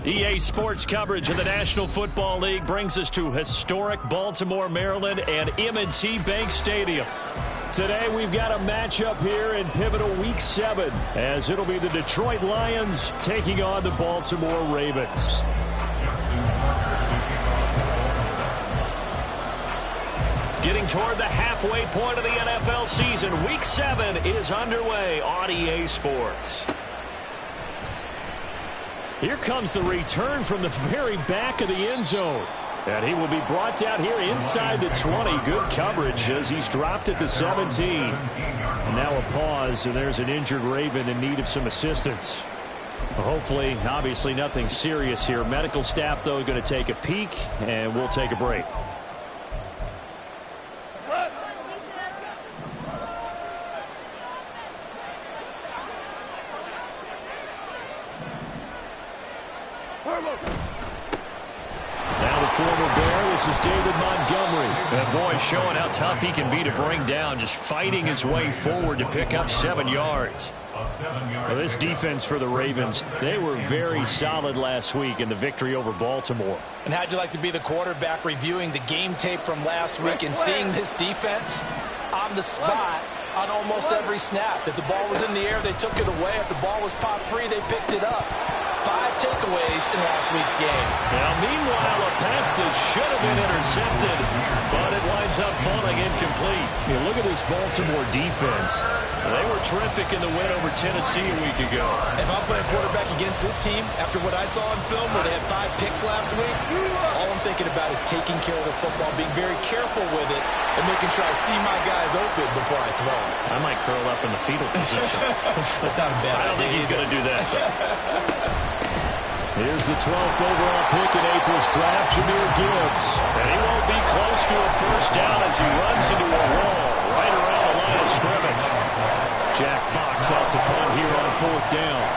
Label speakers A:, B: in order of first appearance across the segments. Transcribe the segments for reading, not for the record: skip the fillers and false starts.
A: EA Sports coverage of the National Football League brings us to historic Baltimore, Maryland, and M&T Bank Stadium. Today we've got a matchup here in pivotal Week 7, as it'll be the Detroit Lions taking on the Baltimore Ravens. Getting toward the halfway point of the NFL season, Week 7 is underway on EA Sports. Here comes the return from the very back of the end zone. And he will be brought down here inside the 20. Good coverage as he's dropped at the 17. And now a pause, and there's an injured Raven in need of some assistance. Hopefully, obviously nothing serious here. Medical staff, though, going to take a peek, and we'll take a break.
B: Now the former Bear, this is David Montgomery.
A: That boy showing how tough he can be to bring down, just fighting his way forward to pick up 7 yards.
B: Well, this defense for the Ravens, they were very solid last week in the victory over Baltimore.
C: And how'd you like to be the quarterback reviewing the game tape from last week and seeing this defense on the spot on almost every snap? If the ball was in the air, they took it away. If the ball was popped free, they picked it up. 5 takeaways in last week's game.
A: Now, meanwhile, a pass that should have been intercepted, but it winds up falling incomplete.
B: Yeah, look at this Baltimore defense.
A: They were terrific in the win over Tennessee a week ago.
C: If I'm playing quarterback against this team, after what I saw on film where they had 5 picks last week, all I'm thinking about is taking care of the football, being very careful with it, and making sure I see my guys open before I throw it.
A: I might curl up in the fetal position.
C: That's not a bad idea.
A: I don't think he's going to do that.
B: Here's the 12th overall pick in April's draft, Jahmyr Gibbs.
A: And he won't be close to a first down as he runs into a wall right around the line of scrimmage.
B: Jack Fox out to punt here on 4th down.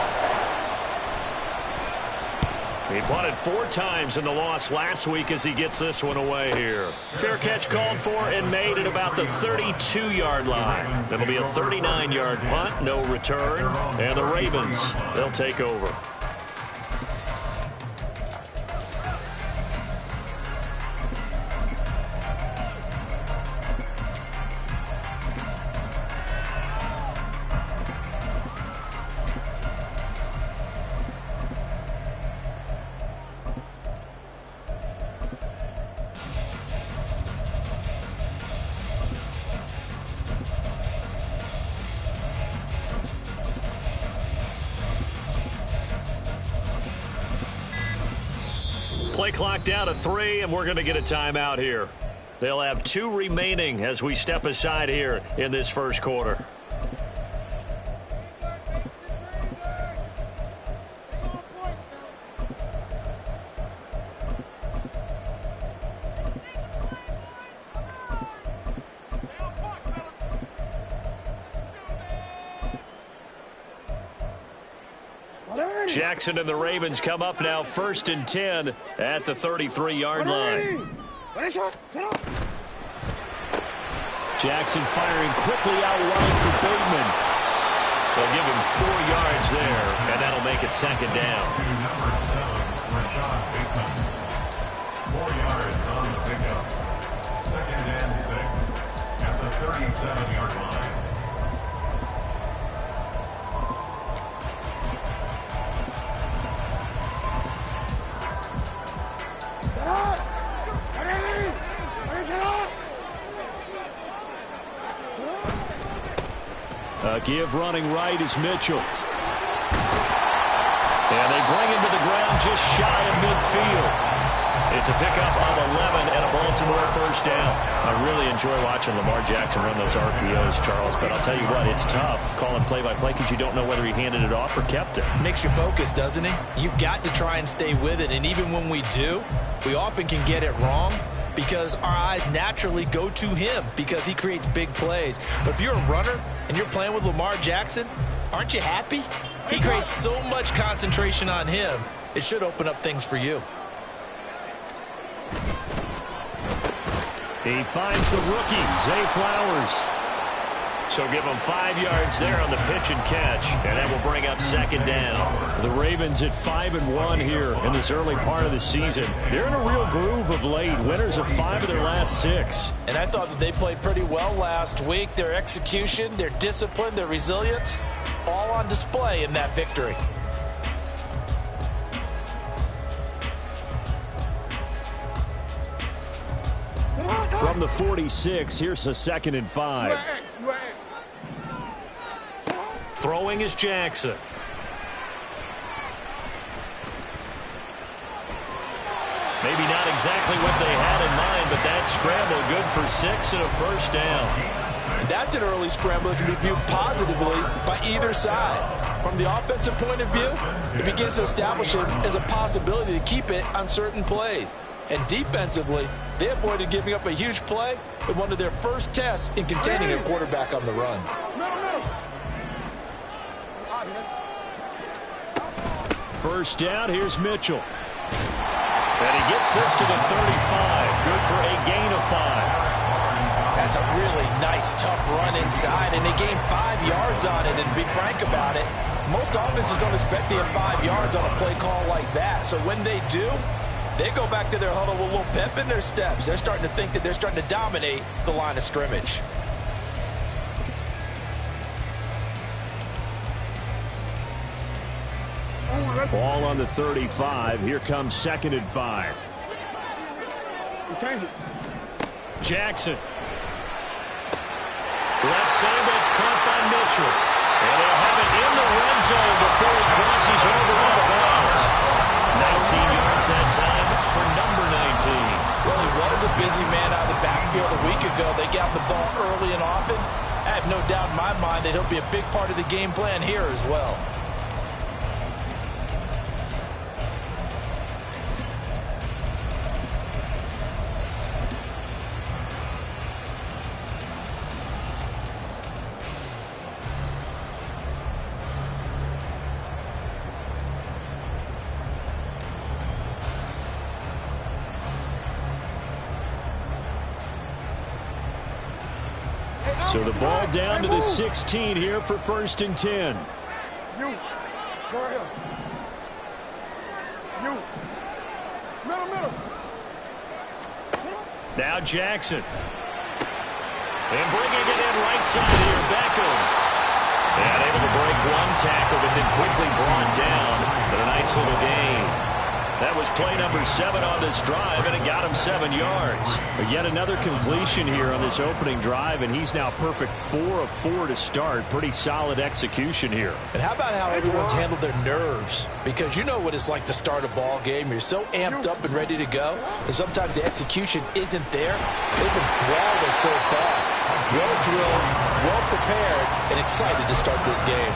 A: He punted 4 times in the loss last week as he gets this one away here. Fair catch called for and made at about the 32-yard line. That'll be a 39-yard punt, no return. And the Ravens, they'll take over. Play clock down to 3, and we're going to get a timeout here. They'll have 2 remaining as we step aside here in this first quarter. Jackson and the Ravens come up now 1st and 10 at the 33-yard line.
B: Jackson firing quickly out wide for Bateman.
A: They'll give him 4 yards there, and that'll make it 2nd down.
D: 4 yards on the pickup. 2nd and 6 at the 37-yard line.
A: Give running right is Mitchell. And they bring him to the ground just shy of midfield. It's a pickup of 11 and a Baltimore first down. I really enjoy watching Lamar Jackson run those RPOs, Charles, but I'll tell you what, it's tough calling play-by-play because you don't know whether he handed it off or kept it.
C: Makes you focus, doesn't it? You've got to try and stay with it, and even when we do, we often can get it wrong because our eyes naturally go to him because he creates big plays. But if you're a runner and you're playing with Lamar Jackson, aren't you happy? He creates so much concentration on him, it should open up things for you.
A: He finds the rookie, Zay Flowers. So give him 5 yards there on the pitch and catch, and that will bring up second down. The Ravens at 5-1 here in this early part of the season. They're in a real groove of late. Winners of 5 of their last 6.
C: And I thought that they played pretty well last week. Their execution, their discipline, their resilience, all on display in that victory.
A: From the 46, here's a 2nd and 5. Throwing is Jackson. Maybe not exactly what they had in mind, but that scramble good for 6 and a first down.
C: And that's an early scramble that can be viewed positively by either side. From the offensive point of view, it begins to establish it as a possibility to keep it on certain plays. And defensively, they avoided giving up a huge play in one of their first tests in containing a quarterback on the run.
A: First down, here's Mitchell. And he gets this to the 35. Good for a gain of 5.
C: That's a really nice, tough run inside, and they gained 5 yards on it. And to be frank about it, most offenses don't expect to get 5 yards on a play call like that. So when they do, they go back to their huddle with a little pep in their steps. They're starting to think that they're starting to dominate the line of scrimmage.
A: Ball on the 35. Here comes 2nd and 5. Jackson. Left side, that's caught by Mitchell. And they'll have it in the red zone before he crosses over on the bounds. 19 yards that time for number 19.
C: Well, he was a busy man out of the backfield a week ago. They got the ball early and often. I have no doubt in my mind that he'll be a big part of the game plan here as well.
A: So the ball down to the 16 here for 1st and 10. Now Jackson. And bringing it in right side here, Beckham. And able to break one tackle, but then quickly brought down. But a nice little gain. That was play number 7 on this drive, and it got him 7 yards. But yet another completion here on this opening drive, and he's now perfect 4 of 4 to start. Pretty solid execution here.
C: And how about how everyone's handled their nerves? Because you know what it's like to start a ball game. You're so amped up and ready to go, and sometimes the execution isn't there. They've been flawless so far. Well drilled, well prepared, and excited to start this game.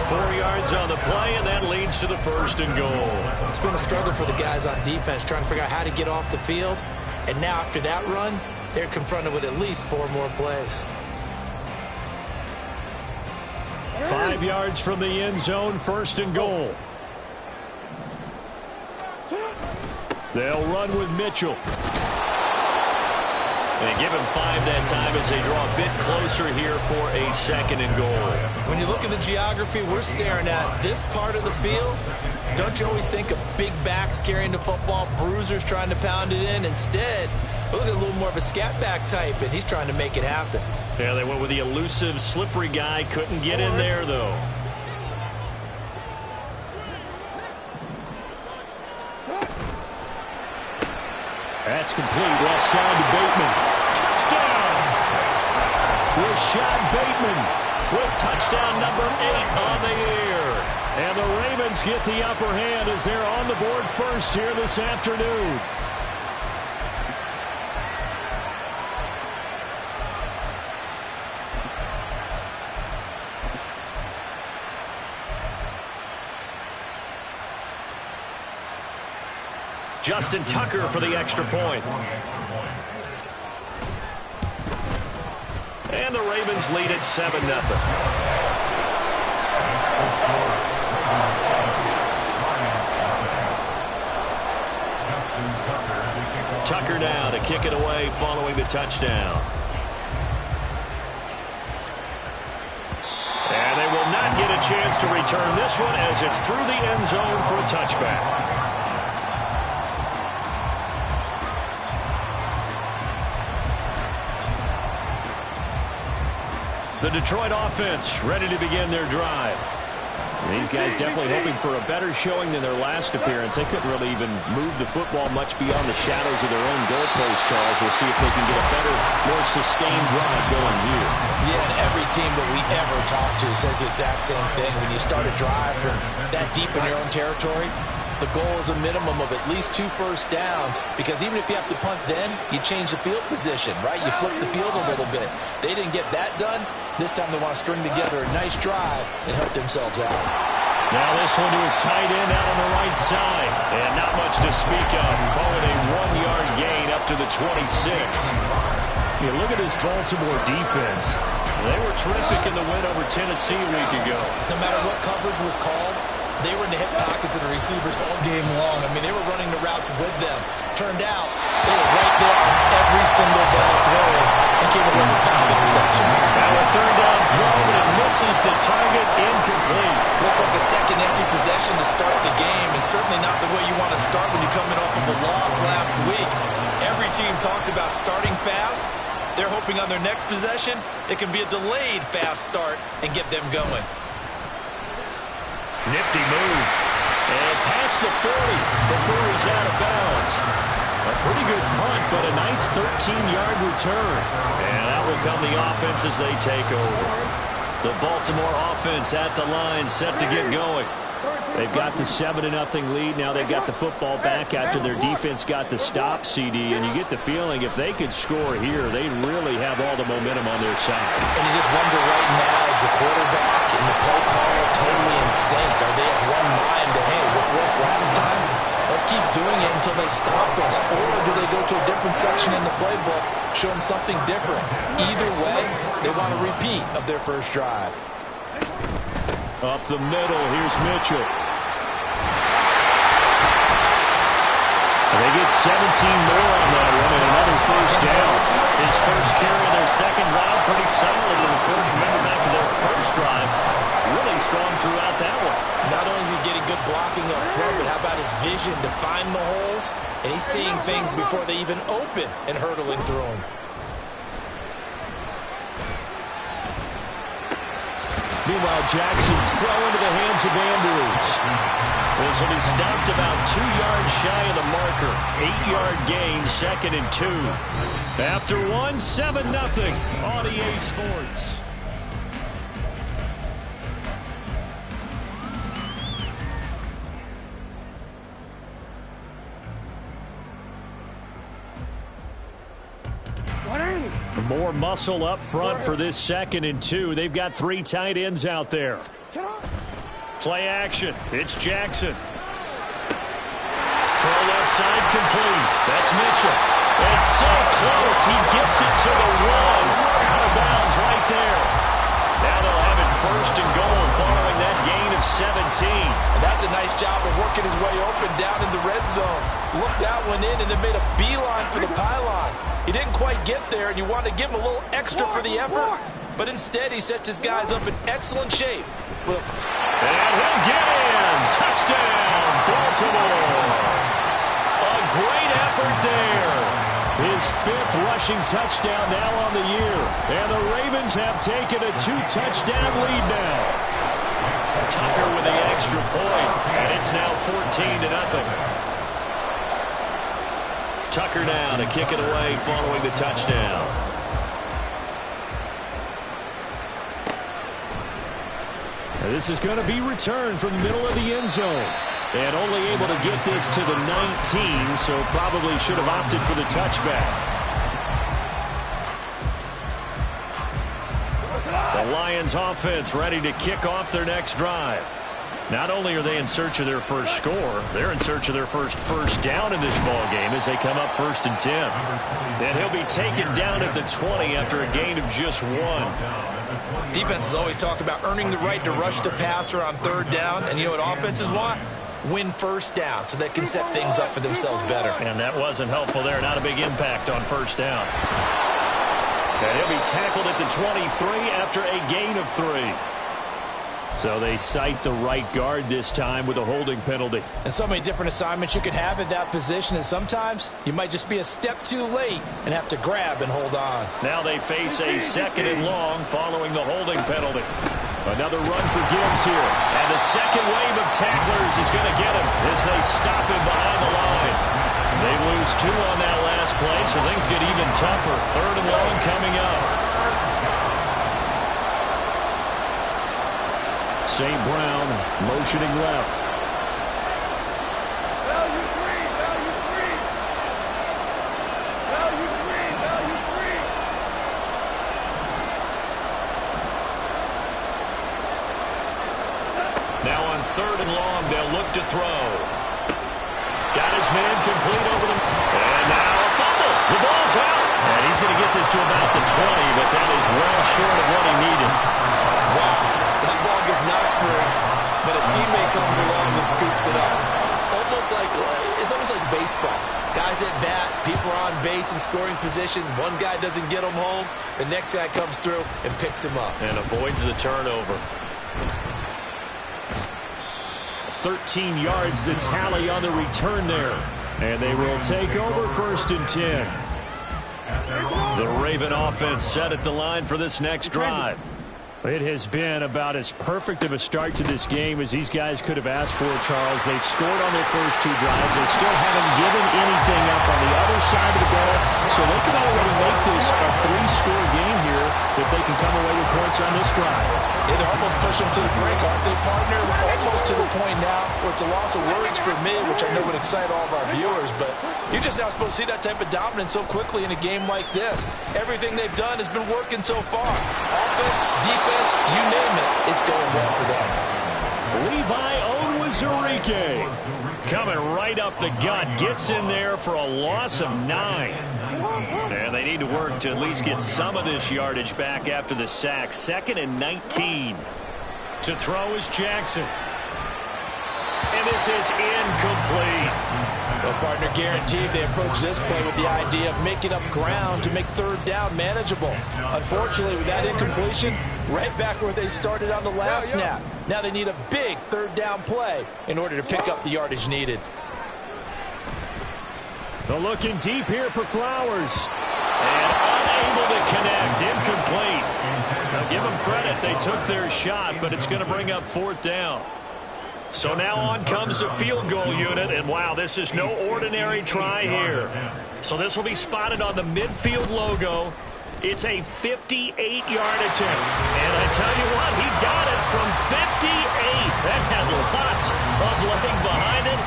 A: 4 yards on the play, and that leads to the 1st and goal.
C: It's been a struggle for the guys on defense trying to figure out how to get off the field. And now after that run, they're confronted with at least 4 more plays.
A: 5 yards from the end zone, 1st and goal. They'll run with Mitchell. They give him 5 that time as they draw a bit closer here for a 2nd and goal.
C: When you look at the geography we're staring at, this part of the field, don't you always think of big backs carrying the football, bruisers trying to pound it in? Instead, look at a little more of a scat back type, and he's trying to make it happen.
A: Yeah, they went with the elusive, slippery guy. Couldn't get in there, though. That's complete. Left side to Bateman. Touchdown! Rashad Bateman with touchdown number 8 on the year. And the Ravens get the upper hand as they're on the board first here this afternoon. Justin Tucker for the extra point. And the Ravens lead at 7-0. Tucker now to kick it away following the touchdown. And they will not get a chance to return this one as it's through the end zone for a touchback. The Detroit offense ready to begin their drive. And these guys definitely hoping for a better showing than their last appearance. They couldn't really even move the football much beyond the shadows of their own goalpost, Charles. We'll see if they can get a better, more sustained drive going here.
C: Yeah, and every team that we ever talk to says the exact same thing. When you start a drive from that deep in your own territory, the goal is a minimum of at least 2 first downs, because even if you have to punt then, you change the field position, right? You flip the field a little bit. They didn't get that done. This time they want to string together a nice drive and help themselves out.
A: Now this one to his tight end out on the right side. And not much to speak of. Call it a 1-yard gain up to the 26. You look at this Baltimore defense. They were terrific in the win over Tennessee a week ago.
C: No matter what coverage was called, they were in the hip pockets of the receivers all game long. I mean, they were running the routes with them. Turned out, they were right there on every single ball thrown and came away with 5 interceptions.
A: Now a third down throw, but it misses the target, incomplete.
C: Looks like a second empty possession to start the game, and certainly not the way you want to start when you're coming off of a loss last week. Every team talks about starting fast. They're hoping on their next possession, it can be a delayed fast start and get them going.
A: Nifty move. And past the 40 before he's out of bounds. A pretty good punt, but a nice 13-yard return. And that will come the offense as they take over. The Baltimore offense at the line, set to get going. They've got the 7-0 lead. Now they've got the football back after their defense got the stop, CD. And you get the feeling if they could score here, they'd really have all the momentum on their side.
C: And you just wonder right now, is the quarterback and the play caller totally in sync? Are they at one mind to, hey, what worked last time? Let's keep doing it until they stop us. Or do they go to a different section in the playbook, show them something different? Either way, they want a repeat of their first drive.
A: Up the middle, here's Mitchell. And they get 17 more on that one and another first down. His first carry of their second drive, pretty solid. And, of course, remember back to their first drive, really strong throughout that one.
C: Not only is he getting good blocking up front, but how about his vision to find the holes? And he's seeing things before they even open and hurdling through them.
A: Meanwhile, Jackson's throw into the hands of Andrews. This one is stopped about 2 yards shy of the marker. 8-yard gain, 2nd and 2. After 1, 7-0 on EA Sports. More muscle up front for this 2nd and 2. They've got 3 tight ends out there. Play action. It's Jackson. Throw left side complete. That's Mitchell. It's so close. He gets it to the 1. Out of bounds right there. Now they'll have it 1st and goal following that gain of 17.
C: And that's a nice job of working his way open down in the red zone. Looked that one in and then made a beeline for the pylon. He didn't quite get there, and you want to give him a little extra for the effort. But instead, he sets his guys up in excellent shape.
A: And he'll get in. Touchdown, Baltimore. A great effort there. His 5th rushing touchdown now on the year. And the Ravens have taken a 2-touchdown lead now. Tucker with the extra point, and it's now 14-0. Tucker now to kick it away following the touchdown. This is going to be returned from the middle of the end zone. And only able to get this to the 19, so probably should have opted for the touchback. The Lions offense ready to kick off their next drive. Not only are they in search of their first score, they're in search of their first down in this ball game as they come up 1st and 10. And he'll be taken down at the 20 after a gain of just 1.
C: Defenses always talk about earning the right to rush the passer on 3rd down. And you know what offenses want? Win 1st down so they can set things up for themselves better.
B: And that wasn't helpful there. Not a big impact on 1st down.
A: And he'll be tackled at the 23 after a gain of 3. So they cite the right guard this time with a holding penalty.
C: And so many different assignments you can have at that position, and sometimes you might just be a step too late and have to grab and hold on.
A: Now they face a 2nd and long following the holding penalty. Another run for Gibbs here. And the second wave of tacklers is going to get him as they stop him behind the line. They lose 2 on that last play, so things get even tougher. 3rd and long coming up. St. Brown motioning left.
E: Value three.
A: Now on 3rd and long, they'll look to throw. Got his man complete over them. And now a fumble. The ball's out. And he's going to get this to about the 20, but that is well short of what he needed.
C: Wow. That ball gets knocked free, but a teammate comes along and scoops it up. It's almost like baseball. Guys at bat, people are on base in scoring position. One guy doesn't get him home. The next guy comes through and picks him up.
A: And avoids the turnover. 13 yards the tally on the return there. And they will take over 1st and 10. The Raven offense set at the line for this next drive. It has been about as perfect of a start to this game as these guys could have asked for, Charles. They've scored on their first 2 drives. They still haven't given anything up on the other side of the ball, so they can already make this a 3-score game here if they can come away with points on this drive.
C: Yeah, they're almost pushing to the brink, aren't they, partner? Almost to the point now where it's a loss of words for me, which I know would excite all of our viewers, but you're just not supposed to see that type of dominance so quickly in a game like this. Everything they've done has been working so far. Offense, defense, you name it, it's going well for them.
A: Levi Onwuzurike coming right up the gut, gets in there for a loss of 9. And they need to work to at least get some of this yardage back after the sack. 2nd and 19. To throw is Jackson. And this is incomplete.
C: Well, partner, guaranteed they approach this play with the idea of making up ground to make 3rd down manageable. Unfortunately, with that incompletion, right back where they started on the last snap. Now they need a big 3rd down play in order to pick up the yardage needed.
A: They're looking deep here for Flowers. And unable to connect. Incomplete. Now give them credit. They took their shot, but it's going to bring up 4th down. So now on comes the field goal unit, and wow, this is no ordinary try here. So this will be spotted on the midfield logo. It's a 58-yard attempt. And I tell you what, he got it from 58. That had lots of leg behind it.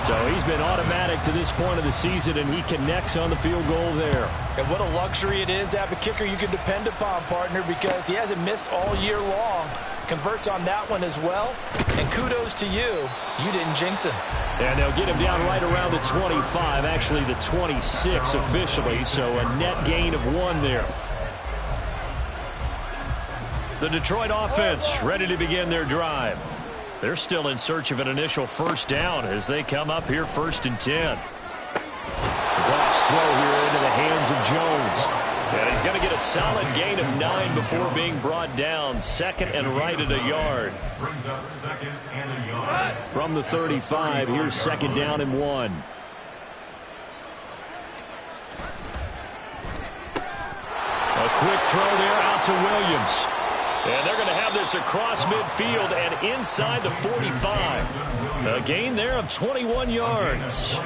A: So he's been automatic to this point of the season, and he connects on the field goal there.
C: And what a luxury it is to have a kicker you can depend upon, partner, because he hasn't missed all year long. Converts on that one as well. And kudos to you. You didn't jinx him.
A: And they'll get him down right around the 25, actually the 26 officially, so a net gain of 1 there. The Detroit offense ready to begin their drive. They're still in search of an initial 1st down as they come up here 1st and 10. Goff's throw here into the hands of Jones. And he's going to get a solid gain of 9 before being brought down. 2nd and right at a yard.
D: Brings up 2nd and a yard.
A: From the 35, here's 2nd down and 1. A quick throw there out to Williams. And they're going to have this across midfield and inside the 45. A gain there of 21 yards.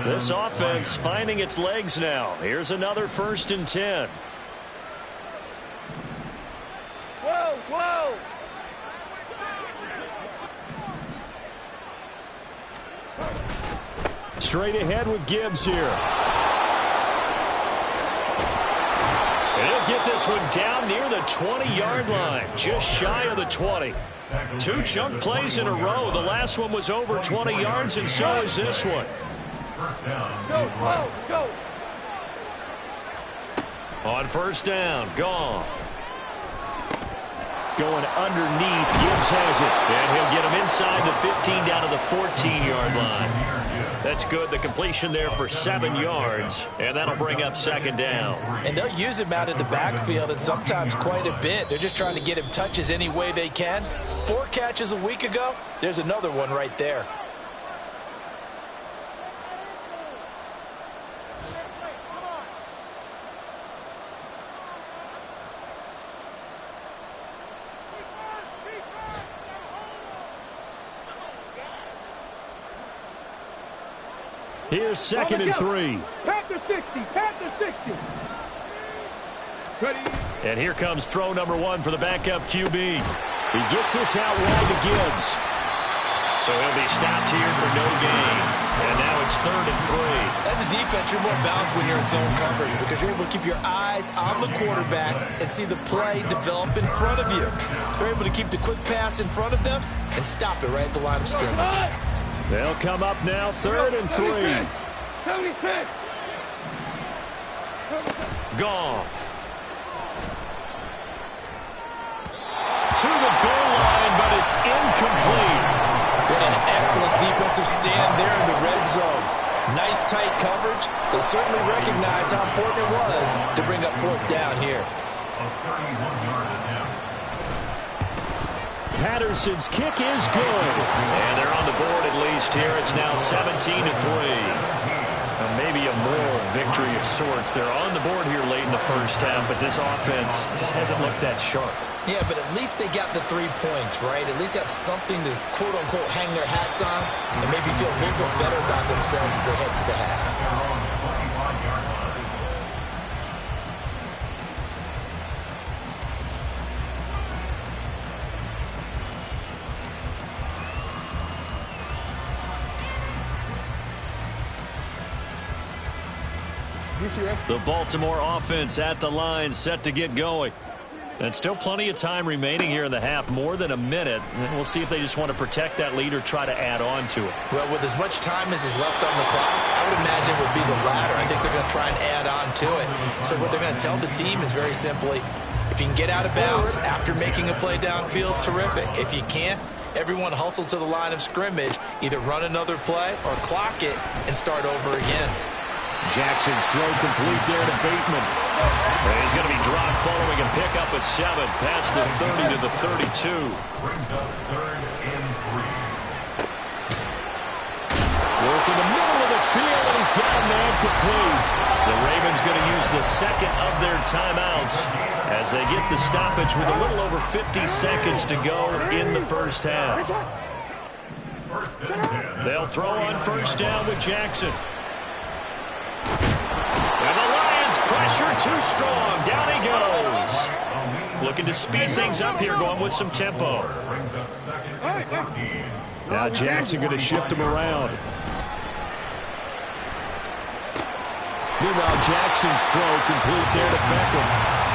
A: This offense finding its legs now. Here's another 1st and 10.
E: Whoa!
A: Straight ahead with Gibbs here. And he'll get this one down near the 20-yard line, just shy of the 20. 2 chunk plays in a row. The last one was over 20 yards, and so is this one.
D: First down.
E: Go, go, go.
A: On first down, Goff. Going underneath, Gibbs has it. And he'll get him inside the 15 down to the 14-yard line. That's good. The completion there for 7 yards, and that'll bring up second down.
C: And they'll use him out in the backfield, and sometimes quite a bit. They're just trying to get him touches any way they can. 4 catches a week ago. There's another one right there.
A: Here's second and 3.
E: Panther 60, Panther 60. Ready.
A: And here comes throw number 1 for the backup QB. He gets this out wide to Gibbs. So he'll be stopped here for no gain. And now it's third and 3.
C: As a defense, you're more balanced when you're in zone coverage because you're able to keep your eyes on the quarterback and see the play develop in front of you. They're able to keep the quick pass in front of them and stop it right at the line of scrimmage.
A: They'll come up now, third and 3.
E: 70-10.
A: Goff. To the goal line, but it's incomplete.
C: What an excellent defensive stand there in the red zone. Nice tight coverage. They certainly recognized how important it was to bring up fourth down here.
D: A 31-yard attempt.
A: Patterson's kick is good. And they're on the board at least here. It's now 17-3. Maybe a moral victory of sorts. They're on the board here late in the first half, but this offense just hasn't looked that sharp.
C: Yeah, but at least they got the 3 points, right? At least have something to, quote-unquote, hang their hats on and maybe feel a little bit better about themselves as they head to the half.
A: The Baltimore offense at the line, set to get going. And still plenty of time remaining here in the half, more than a minute. And we'll see if they just want to protect that lead or try to add on to it.
C: Well, with as much time as is left on the clock, I would imagine it would be the latter. I think they're going to try and add on to it. So what they're going to tell the team is very simply, if you can get out of bounds after making a play downfield, terrific. If you can't, everyone hustle to the line of scrimmage, either run another play or clock it and start over again.
A: Jackson's throw complete there to Bateman. And he's going to be dropped following a pickup of 7 past the 30 to the 32.
D: Brings up third and 3.
A: Work in the middle of the field, and he's got a man complete. The Ravens going to use the second of their timeouts as they get the stoppage with a little over 50 seconds to go in the first half. They'll throw on first down with Jackson. And the Lions pressure too strong. Down he goes. Looking to speed things up here, going with some tempo.
D: Brings up second and 14.
A: Now Jackson going to shift him around. Meanwhile, Jackson's throw complete there to Beckham.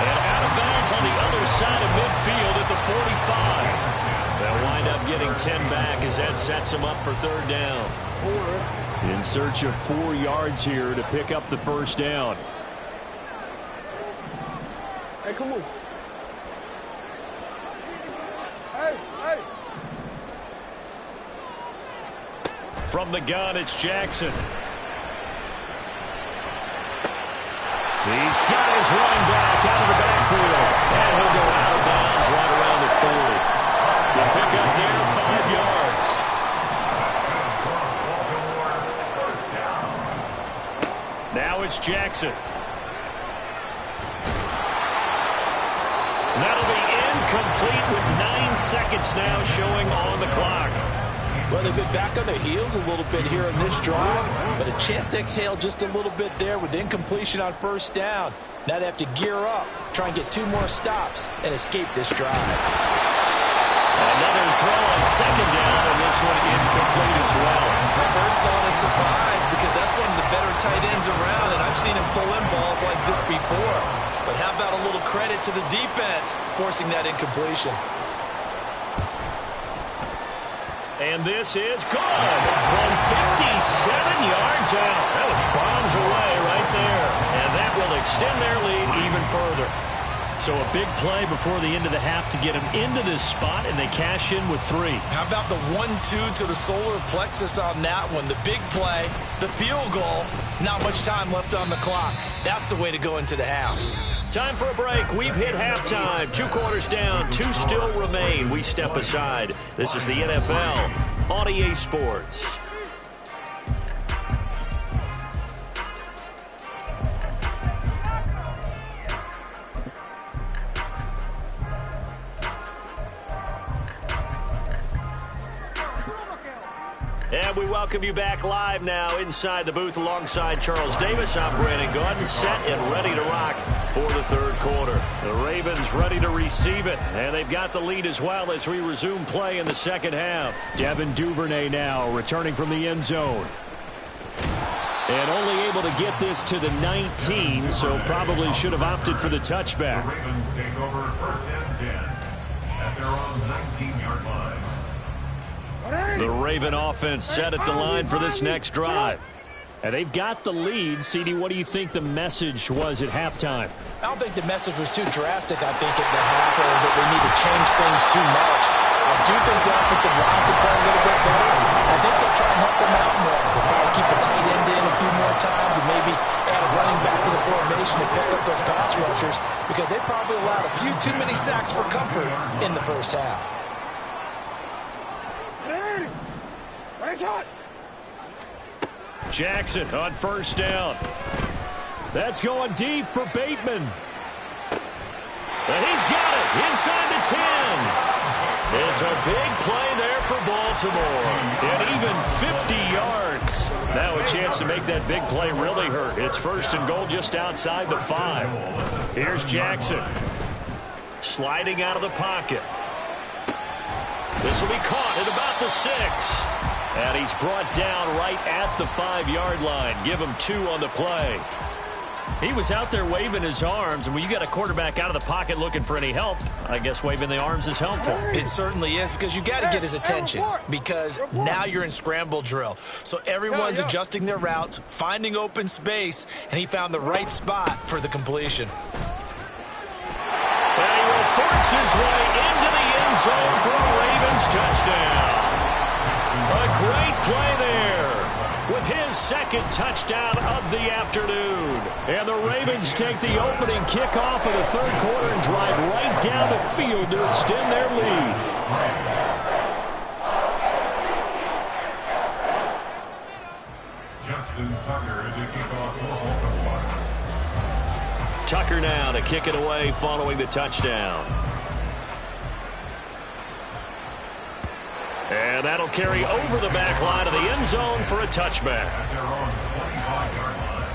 A: And out of bounds on the other side of midfield at the 45. They'll wind up getting 10 back as that sets him up for third down. In search of 4 yards here to pick up the first down.
E: Hey, come on. Hey, hey.
A: From the gun, it's Jackson. He's got his running back out of the backfield. And he'll go out of bounds right around the 40. The pickup there, 5 yards. Now it's Jackson. That'll be incomplete with 9 seconds now showing on the clock.
C: Well, they've been back on their heels a little bit here in this drive, but a chance to exhale just a little bit there with incompletion on first down. Now they have to gear up, try and get 2 more stops, and escape this drive.
B: Another throw on second down, and this one incomplete as well.
C: My first thought is surprise, because that's one of the better tight ends around, and I've seen him pull in balls like this before. But how about a little credit to the defense forcing that incompletion?
B: And this is good from 57 yards out. That was bombs away right there. And that will extend their lead even further. So a big play before the end of the half to get them into this spot, and they cash in with 3.
C: How about the 1-2 to the solar plexus on that one? The big play, the field goal, not much time left on the clock. That's the way to go into the half.
B: Time for a break. We've hit halftime. 2 quarters down, 2 still remain. We step aside. This is the NFL on EA Sports. And we welcome you back live now inside the booth alongside Charles Davis. I'm Brandon Gordon, set and ready to rock for the third quarter. The Ravens ready to receive it, and they've got the lead as well as we resume play in the second half. Devin Duvernay now returning from the end zone. And only able to get this to the 19, so probably should have opted for the touchback.
D: The Ravens take over first and 10 at their own 19-yard line.
B: The Raven offense set at the line for this next drive. And they've got the lead. CD, what do you think the message was at halftime?
C: I don't think the message was too drastic, I think, at the half, or that they need to change things too much. I do think the offensive line could play a little bit better. I think they'll try and help them out more. They'll probably keep a tight end in a few more times and maybe add a running back to the formation to pick up those pass rushers, because they probably allowed a few too many sacks for comfort in the first half.
B: Jackson on first down. That's going deep for Bateman. And he's got it inside the 10. It's a big play there for Baltimore. And even 50 yards. Now a chance to make that big play really hurt. It's first and goal just outside the 5. Here's Jackson. Sliding out of the pocket. This will be caught at about the 6. And he's brought down right at the 5-yard line. Give him 2 on the play. He was out there waving his arms, and when you got a quarterback out of the pocket looking for any help, I guess waving the arms is helpful.
C: It certainly is, because you got to get his attention, because now you're in scramble drill. So everyone's adjusting their routes, finding open space, and he found the right spot for the completion.
B: And he will force his way into the end zone for a Ravens touchdown. A great play there with his second touchdown of the afternoon. And the Ravens take the opening kickoff of the third quarter and drive right down the field to extend their lead.
D: Justin Tucker to kick off for Baltimore.
B: Tucker now to kick it away following the touchdown. And that'll carry over the back line of the end zone for a touchback.
D: At their own 25-yard line.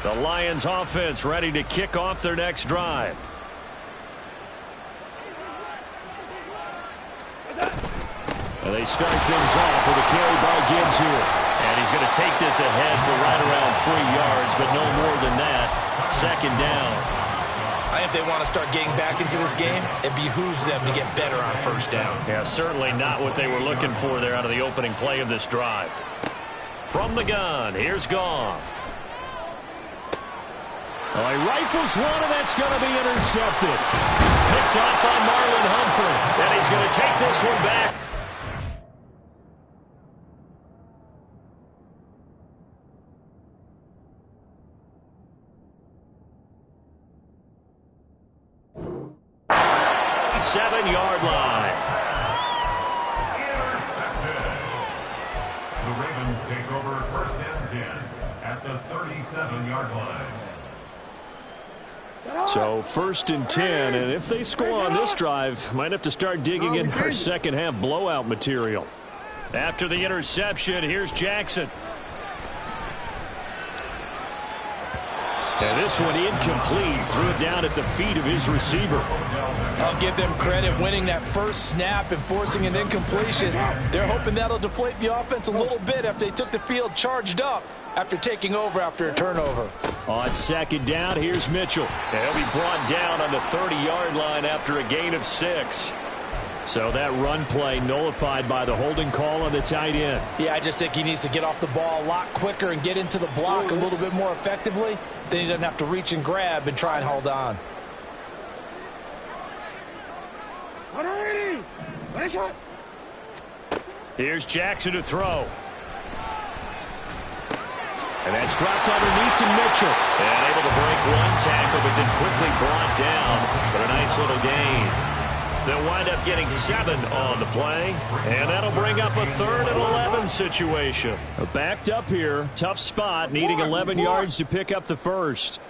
B: The Lions offense ready to kick off their next drive. And they start things off with a carry by Gibbs here. And he's going to take this ahead for right around 3 yards, but no more than that. Second down.
C: I think if they want to start getting back into this game, it behooves them to get better on first down.
B: Yeah, certainly not what they were looking for there out of the opening play of this drive. From the gun, here's Goff. Oh, he rifles one, and that's going to be intercepted. Picked off by Marlon Humphrey. And he's going to take this one back. Seven-yard line.
D: Intercepted. The Ravens take over first and 10 at the 37-yard line.
B: So first and 10, and if they score on this drive, might have to start digging in for second half blowout material. After the interception, here's Jackson.
A: And this one incomplete. Threw it down at the feet of his receiver.
C: I'll give them credit winning that first snap and forcing an incompletion. They're hoping that'll deflate the offense a little bit after they took the field charged up after taking over after a turnover.
A: On second down, here's Mitchell.
B: And he'll be brought down on the 30-yard line after a gain of 6.
A: So that run play nullified by the holding call on the tight end.
C: Yeah, I just think he needs to get off the ball a lot quicker and get into the block a little bit more effectively. Then he doesn't have to reach and grab and try and hold on.
B: Here's Jackson to throw.
A: And that's dropped underneath to Mitchell.
B: And able to break one tackle, but then quickly brought down. But a nice little gain. They'll wind up getting 7 on the play. And that'll bring up a 3rd and 11 situation.
A: Backed up here. Tough spot. Needing 11 yards to pick up the first.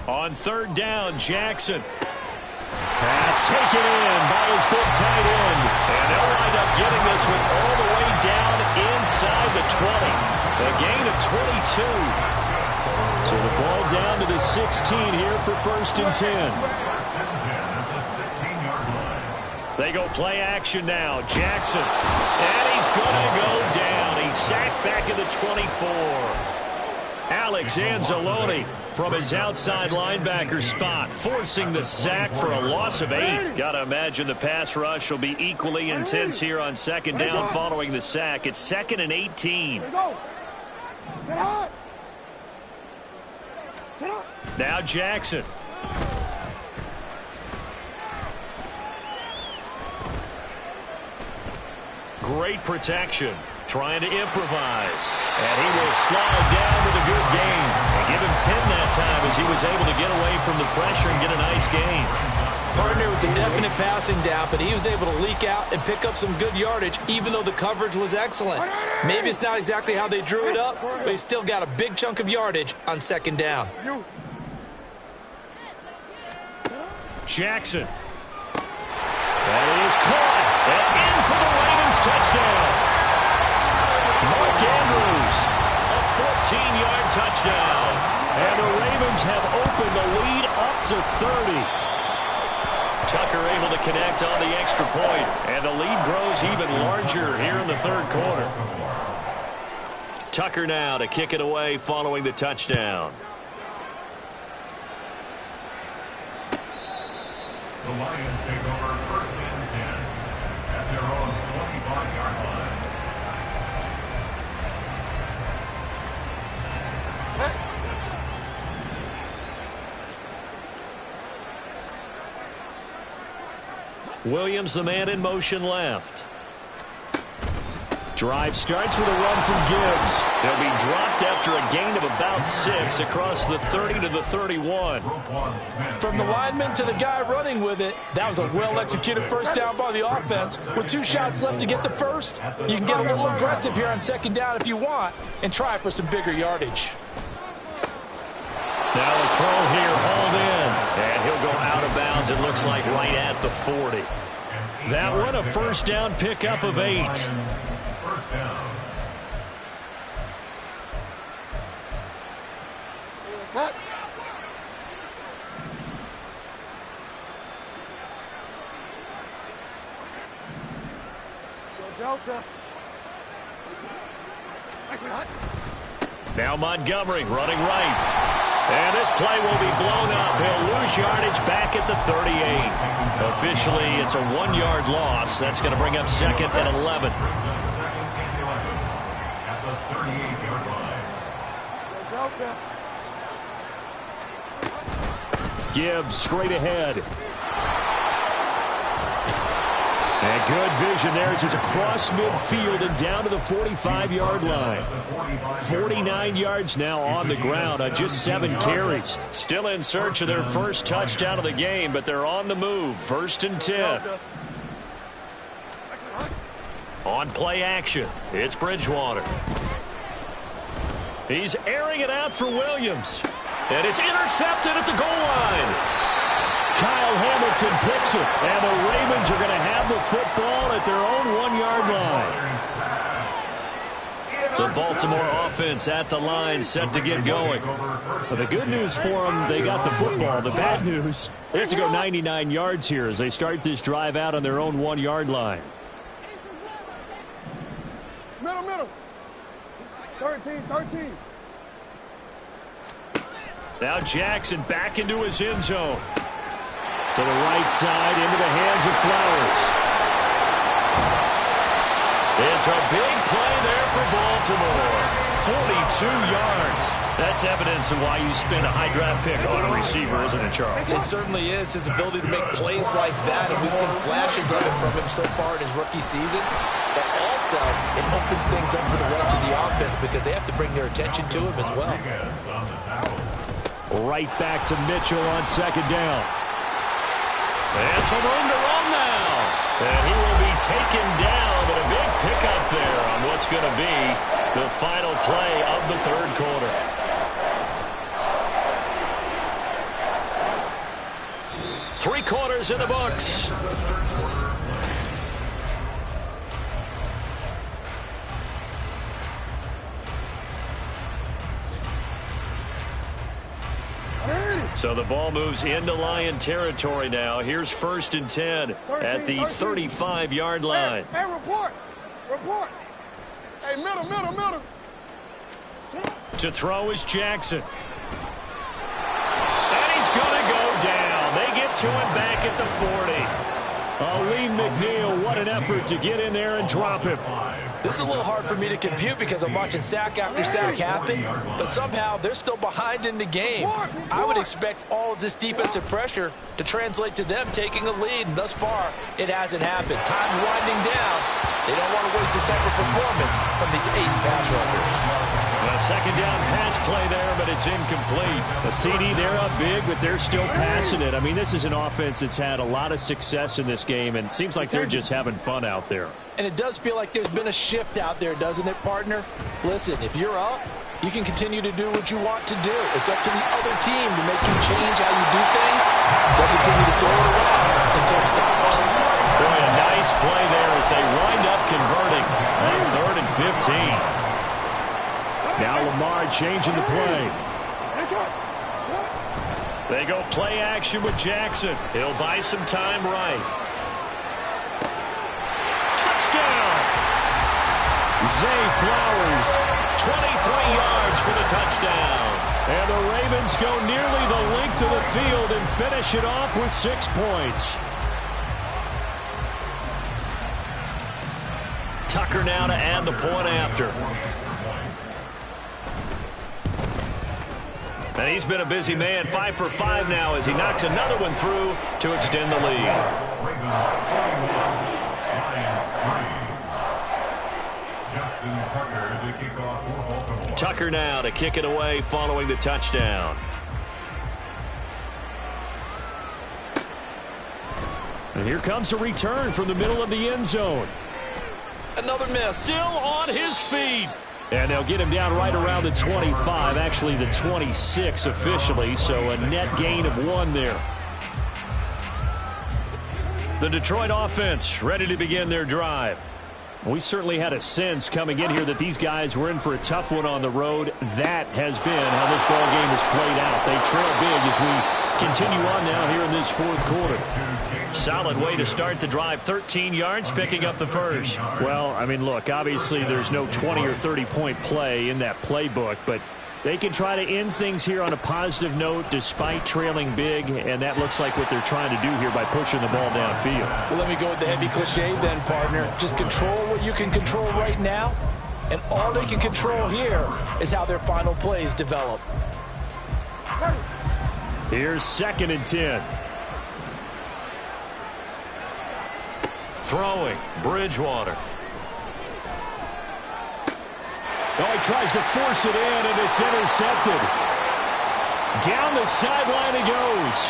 B: On 3rd down, Jackson.
A: Pass taken in by his big tight end.
B: And they'll wind up getting this one all the way down inside the 20. A gain of 22.
A: So the ball down to the 16 here for 1st and 10.
B: They go play action now. Jackson. And he's going to go down. He's sacked back at the 24. Alex Anzalone from his outside linebacker spot, forcing the sack for a loss of 8. Got to imagine the pass rush will be equally intense here on 2nd down following the sack. It's 2nd and 18. Now Jackson. Great protection. Trying to improvise. And he will slide down with a good gain. And give him 10 that time as he was able to get away from the pressure and get a nice gain.
C: Partner was a definite passing down, but he was able to leak out and pick up some good yardage, even though the coverage was excellent. Maybe it's not exactly how they drew it up, but he still got a big chunk of yardage on 2nd down.
B: Jackson. That is caught. And in for the Ravens touchdown. Mark Andrews, a 14-yard touchdown.
A: And the Ravens have opened the lead up to 30.
B: Tucker able to connect on the extra point. And the lead grows even larger here in the 3rd quarter. Tucker now to kick it away following the touchdown.
D: The Lions take over 1st and 10 at their own 25-yard line.
B: Williams, the man in motion left.
A: Drive starts with a run from Gibbs.
B: He'll be dropped after a gain of about 6 across the 30 to the 31.
C: From the lineman to the guy running with it, that was a well-executed 1st down by the offense. With 2 shots left to get the first, you can get a little aggressive here on 2nd down if you want and try for some bigger yardage.
B: Now a throw here, hauled in. And he'll go out of bounds, it looks like right at the 40. That one a 1st down pickup of 8.
D: 1st down.
B: Now Montgomery running right. And this play will be blown up. He'll lose yardage back at the 38. Officially, it's a 1-yard loss. That's going to bring up 2nd and 11.
D: At the 38-yard line.
A: Gibbs straight ahead. And good vision there as he's across midfield and down to the 45-yard line. 49 yards now on the ground on just 7 carries.
B: Still in search of their first touchdown of the game, but they're on the move. 1st and 10. On play action, it's Bridgewater. He's airing it out for Williams. And it's intercepted at the goal line.
A: Kyle Hamilton picks it, and the Ravens are going to have the football at their own 1-yard line.
B: The Baltimore offense at the line, set to get going.
A: Well, the good news for them, they got the football. The bad news, they have to go 99 yards here as they start this drive out on their own 1-yard line.
E: Middle. 13.
B: Now Jackson back into his end zone. To the right side, into the hands of Flowers. It's a big play there for Baltimore. 42 yards. That's evidence of why you spend a high draft pick on a receiver, isn't it, Charles?
C: It certainly is. His ability to make plays like that, and we've seen flashes of it from him so far in his rookie season. But also, it opens things up for the rest of the offense because they have to bring their attention to him as well.
A: Right back to Mitchell on second down.
B: And some room to run now. And he will be taken down, but a big pickup there on what's going to be the final play of the third quarter. Three quarters in the books. So the ball moves into Lion territory now. Here's 1st and 10 at the 35-yard line.
E: Hey, report. Hey, middle.
B: To throw is Jackson. And he's going to go down. They get to him back at the 40.
A: Lee McNeil, what an effort to get in there and drop him.
C: This is a little hard for me to compute because I'm watching sack after sack happen, but somehow they're still behind in the game. I would expect all of this defensive pressure to translate to them taking a lead, and thus far, it hasn't happened. Time's winding down. They don't want to waste this type of performance from these ace pass rushers.
B: A second down pass play there, but it's incomplete.
A: A CD, they're up big, but they're still passing it. I mean, this is an offense that's had a lot of success in this game, and it seems like they're just having fun out there.
C: And it does feel like there's been a shift out there, doesn't it, partner? Listen, if you're up, you can continue to do what you want to do. It's up to the other team to make you change how you do things. They'll continue to throw it around until stopped.
B: Boy, a nice play there as they wind up converting on 3rd and 15.
A: Now Lamar changing the play.
B: They go play action with Jackson. He'll buy some time right. Touchdown!
A: Zay Flowers.
B: 23 yards for the touchdown.
A: And the Ravens go nearly the length of the field and finish it off with 6 points.
B: Tucker now to add the point after. And he's been a busy man, 5 for 5 now as he knocks another one through to extend the lead. Tucker now to kick it away following the touchdown.
A: And here comes a return from the middle of the end zone.
C: Another miss.
B: Still on his feet.
A: And they'll get him down right around the 25, actually the 26 officially, so a net gain of 1 there.
B: The Detroit offense ready to begin their drive.
A: We certainly had a sense coming in here that these guys were in for a tough one on the road. That has been how this ball game has played out. They trail big as we continue on now here in this 4th quarter.
B: Solid way to start the drive. 13 yards, picking up the first.
A: Well, I mean, look, obviously there's no 20 or 30-point play in that playbook, but they can try to end things here on a positive note despite trailing big, and that looks like what they're trying to do here by pushing the ball downfield.
C: Well, let me go with the heavy cliche then, partner. Just control what you can control right now, and all they can control here is how their final plays develop.
A: Here's 2nd and 10.
B: Throwing, Bridgewater.
A: Oh, he tries to force it in, and it's intercepted. Down the sideline he goes.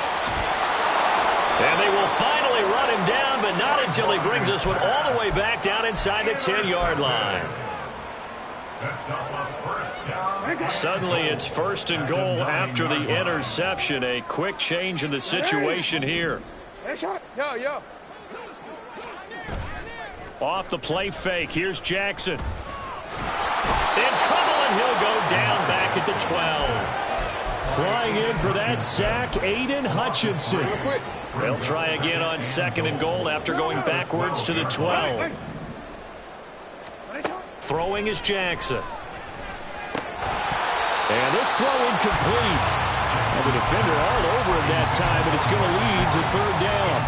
B: And they will finally run him down, but not until he brings this one all the way back down inside the 10-yard line. Suddenly it's 1st and goal after the interception. A quick change in the situation here.
E: Yo.
B: Off the play fake. Here's Jackson. In trouble, and he'll go down back at the 12.
A: Flying in for that sack, Aiden Hutchinson.
B: They'll try again on 2nd and goal after going backwards to the 12. Throwing is Jackson.
A: And this throw incomplete. And the defender all over him that time, and it's going to lead to 3rd down.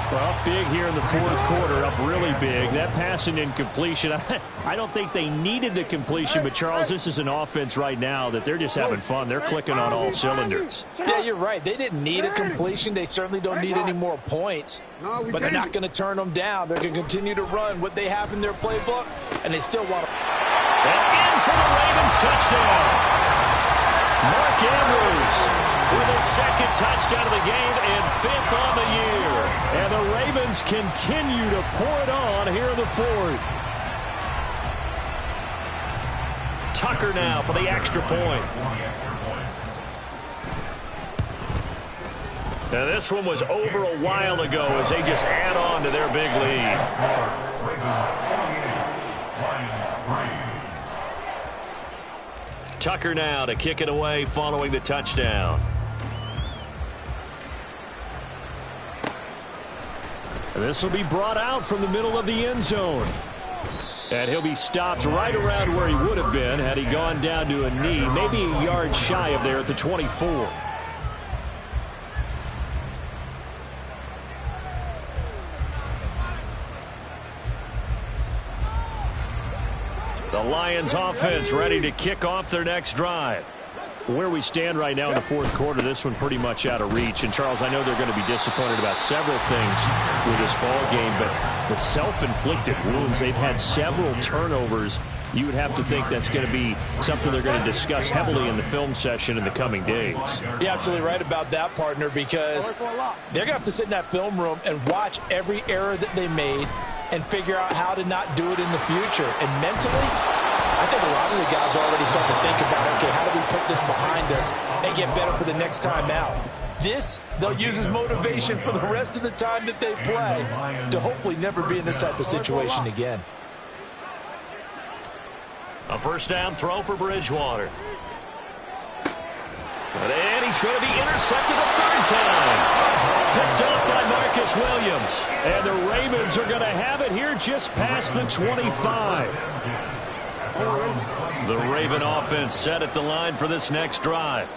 A: Well, up big here in the 4th quarter, up really big. That pass and incompletion, I don't think they needed the completion, but Charles, this is an offense right now that they're just having fun. They're clicking on all cylinders.
C: Yeah, you're right. They didn't need a completion. They certainly don't need any more points. But they're not going to turn them down. They're going to continue to run what they have in their playbook, and they still want to.
B: And in for the Ravens touchdown. Mark Andrews with his 2nd touchdown of the game and 5th on the year.
A: And the Ravens continue to pour it on here in the 4th.
B: Tucker now for the extra point. Now this one was over a while ago as they just add on to their big lead. Tucker now to kick it away following the touchdown.
A: And this will be brought out from the middle of the end zone. And he'll be stopped right around where he would have been had he gone down to a knee, maybe a yard shy of there at the 24. The Lions offense ready to kick off their next drive. Where we stand right now in the 4th quarter, this one pretty much out of reach. And, Charles, I know they're going to be disappointed about several things with this ball game, but the self-inflicted wounds, they've had several turnovers. You would have to think that's going to be something they're going to discuss heavily in the film session in the coming days.
C: You're absolutely right about that, partner, because they're going to have to sit in that film room and watch every error that they made and figure out how to not do it in the future. And mentally, I think a lot of the guys are already starting to think about, okay, how do we put this behind us and get better for the next time out? This, they'll use as motivation for the rest of the time that they play to hopefully never be in this type of situation again.
B: A 1st down throw for Bridgewater. And he's going to be intercepted a 3rd time. Picked up by Marcus Williams.
A: And the Ravens are going to have it here just past the 25.
B: The Raven offense set at the line for this next drive.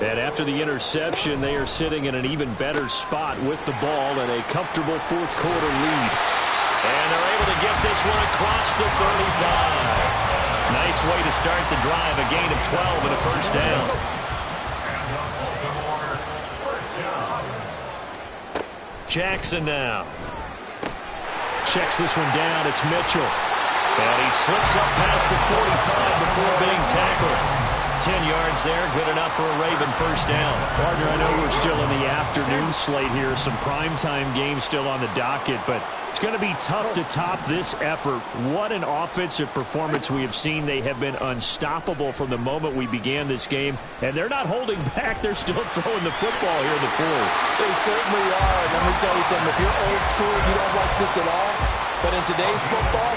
A: And after the interception, they are sitting in an even better spot with the ball and a comfortable 4th quarter lead.
B: And they're able to get this one across the 35. Nice way to start the drive, a gain of 12 and a 1st down. Jackson now.
A: Checks this one down. It's Mitchell.
B: And he slips up past the 45 before being tackled. 10 yards there, good enough for a Raven 1st down.
A: Partner, I know we're still in the afternoon slate here. Some primetime games still on the docket, but it's going to be tough to top this effort. What an offensive performance we have seen. They have been unstoppable from the moment we began this game, and they're not holding back. They're still throwing the football here in the 4th.
C: They certainly are. And let me tell you something. If you're old school, you don't like this at all. But in today's football,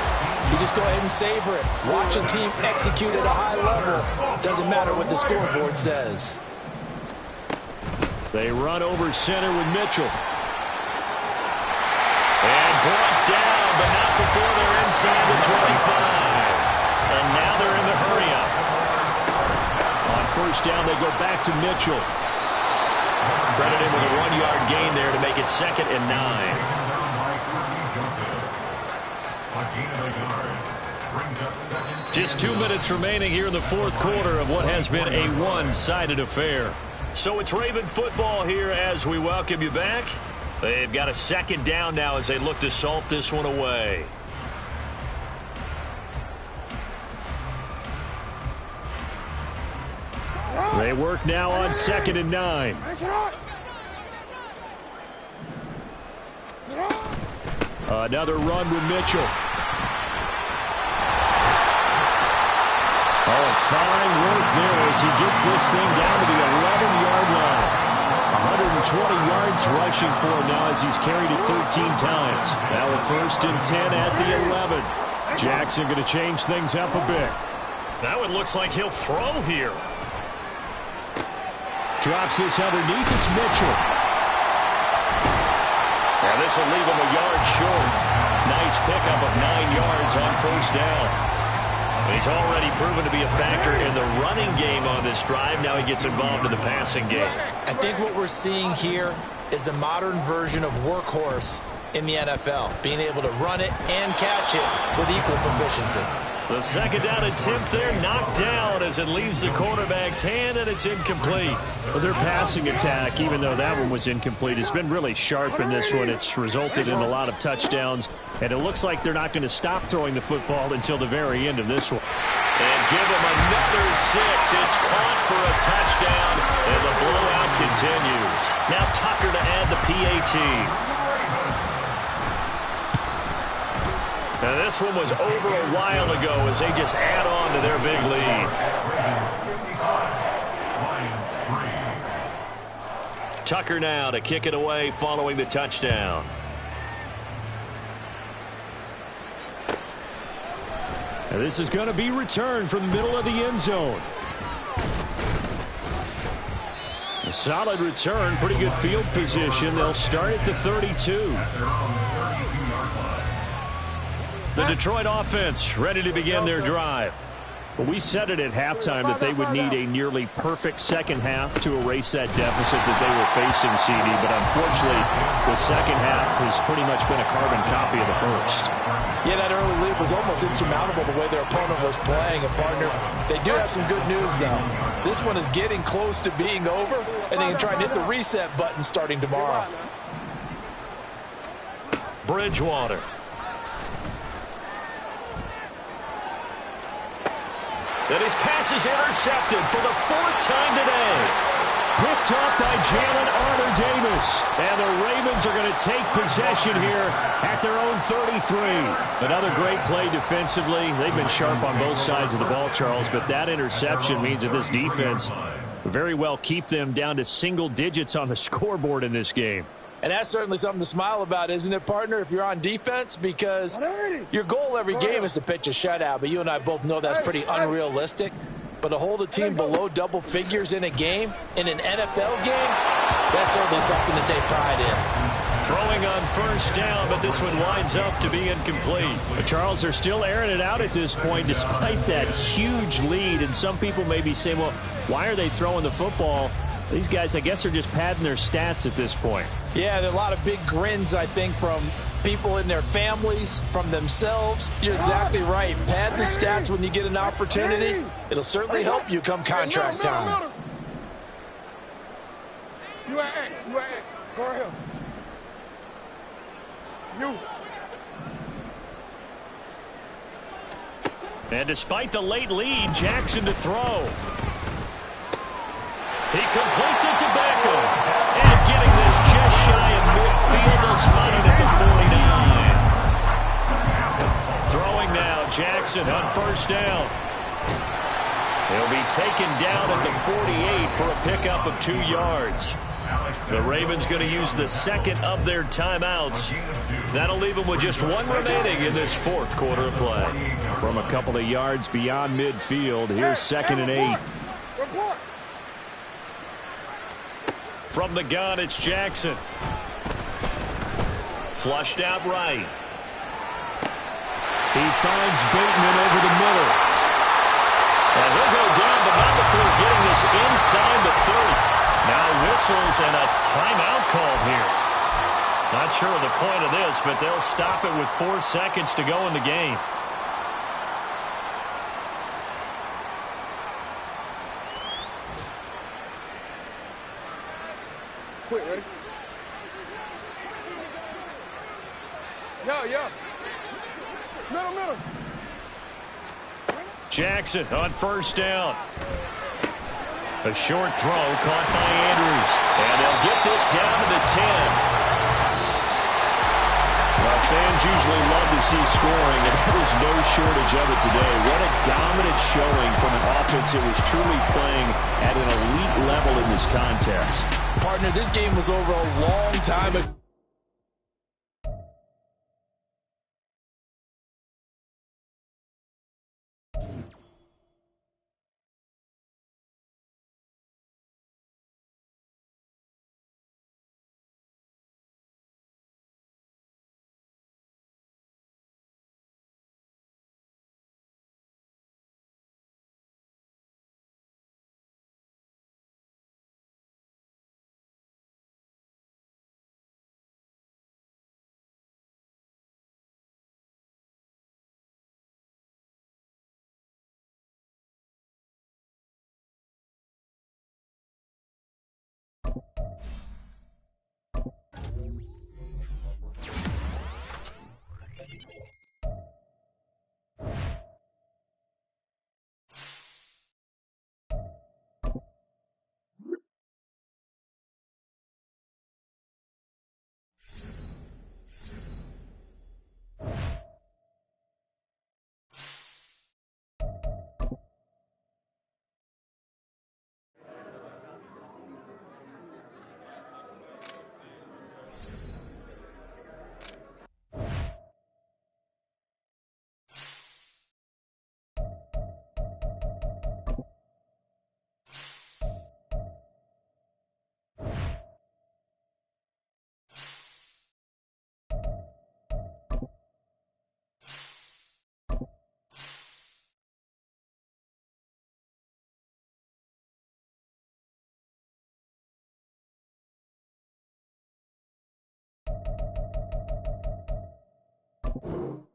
C: you just go ahead and savor it. Watch a team execute at a high level. Doesn't matter what the scoreboard says.
A: They run over center with Mitchell.
B: And brought down, but not before they're inside the 25. And now they're in the hurry-up.
A: On 1st down, they go back to Mitchell.
B: Credited with a 1-yard gain there to make it 2nd and 9. Just 2 minutes remaining here in the 4th quarter of what has been a one-sided affair. So it's Raven football here as we welcome you back. They've got a 2nd down now as they look to salt this one away.
A: They work now on 2nd and 9. Another run with Mitchell. Oh, fine work there as he gets this thing down to the 11-yard line. 120 yards rushing for him now as he's carried it 13 times. Now a 1st and 10 at the 11. Jackson going to change things up a bit.
B: That one looks like he'll throw here.
A: Drops this underneath. It's Mitchell.
B: And this will leave him a yard short. Nice pickup of 9 yards on first down. He's already proven to be a factor in the running game on this drive. Now he gets involved in the passing game.
C: I think what we're seeing here is the modern version of workhorse in the NFL, being able to run it and catch it with equal proficiency.
B: The second down attempt there knocked down as it leaves the quarterback's hand, and it's incomplete.
A: Well, their passing attack, even though that one was incomplete, has been really sharp in this one. It's resulted in a lot of touchdowns, and it looks like they're not going to stop throwing the football until the very end of this one.
B: And give him another 6. It's caught for a touchdown, and the blowout continues. Now Tucker to add the PAT. Now this one was over a while ago as they just add on to their big lead. Tucker now to kick it away following the touchdown.
A: Now this is going to be returned from the middle of the end zone. A solid return, pretty good field position. They'll start at the 32.
B: The Detroit offense ready to begin their drive.
A: Well, we said it at halftime that they would need a nearly perfect second half to erase that deficit that they were facing, CD. But unfortunately, the second half has pretty much been a carbon copy of the first.
C: Yeah, that early lead was almost insurmountable the way their opponent was playing. And, partner, they do have some good news, though. This one is getting close to being over, and they can try and hit the reset button starting tomorrow.
B: Bridgewater. And his pass is intercepted for the 4th time today.
A: Picked up by Jalen Armour-Davis. And the Ravens are going to take possession here at their own 33. Another great play defensively. They've been sharp on both sides of the ball, Charles, but that interception means that this defense will very well keep them down to single digits on the scoreboard in this game.
C: And that's certainly something to smile about, isn't it, partner, if you're on defense? Because your goal every game is to pitch a shutout, but you and I both know that's pretty unrealistic. But to hold a team below double figures in a game, in an NFL game, that's certainly something to take pride in.
B: Throwing on first down, but this one winds up to be incomplete.
A: But Charles, they're still airing it out at this point despite that huge lead. And some people may be saying, well, why are they throwing the football? These guys, I guess, are just padding their stats at this point.
C: Yeah, there are a lot of big grins, I think, from people in their families, from themselves. You're exactly right. Pad the stats when you get an opportunity. It'll certainly help you come contract time.
E: You at X. You at X. Go ahead. You.
B: And despite the late lead, Jackson to throw. He completes it to Beckham. And getting this just shy of midfield. They'll spot it at the 49. Throwing now, Jackson on first down. He'll be taken down at the 48 for a pickup of 2 yards. The Ravens going to use the second of their timeouts. That'll leave them with just 1 remaining in this 4th quarter of play.
A: From a couple of yards beyond midfield, here's 2nd and 8.
E: Report.
B: From the gun, it's Jackson. Flushed out right.
A: He finds Bateman over the middle.
B: And he'll go down, but not before getting this inside the 30. Now whistles and a timeout called here. Not sure of the point of this, but they'll stop it with 4 seconds to go in the game.
E: Quick, ready? Yeah. Middle.
B: Jackson on first down. A short throw caught by Andrews. And they'll get this down to the 10.
A: Well, fans usually love to see scoring, and there's no shortage of it today. What a dominant showing from an offense that was truly playing at an elite level in this contest.
C: Partner, this game was over a long time ago.
E: Go.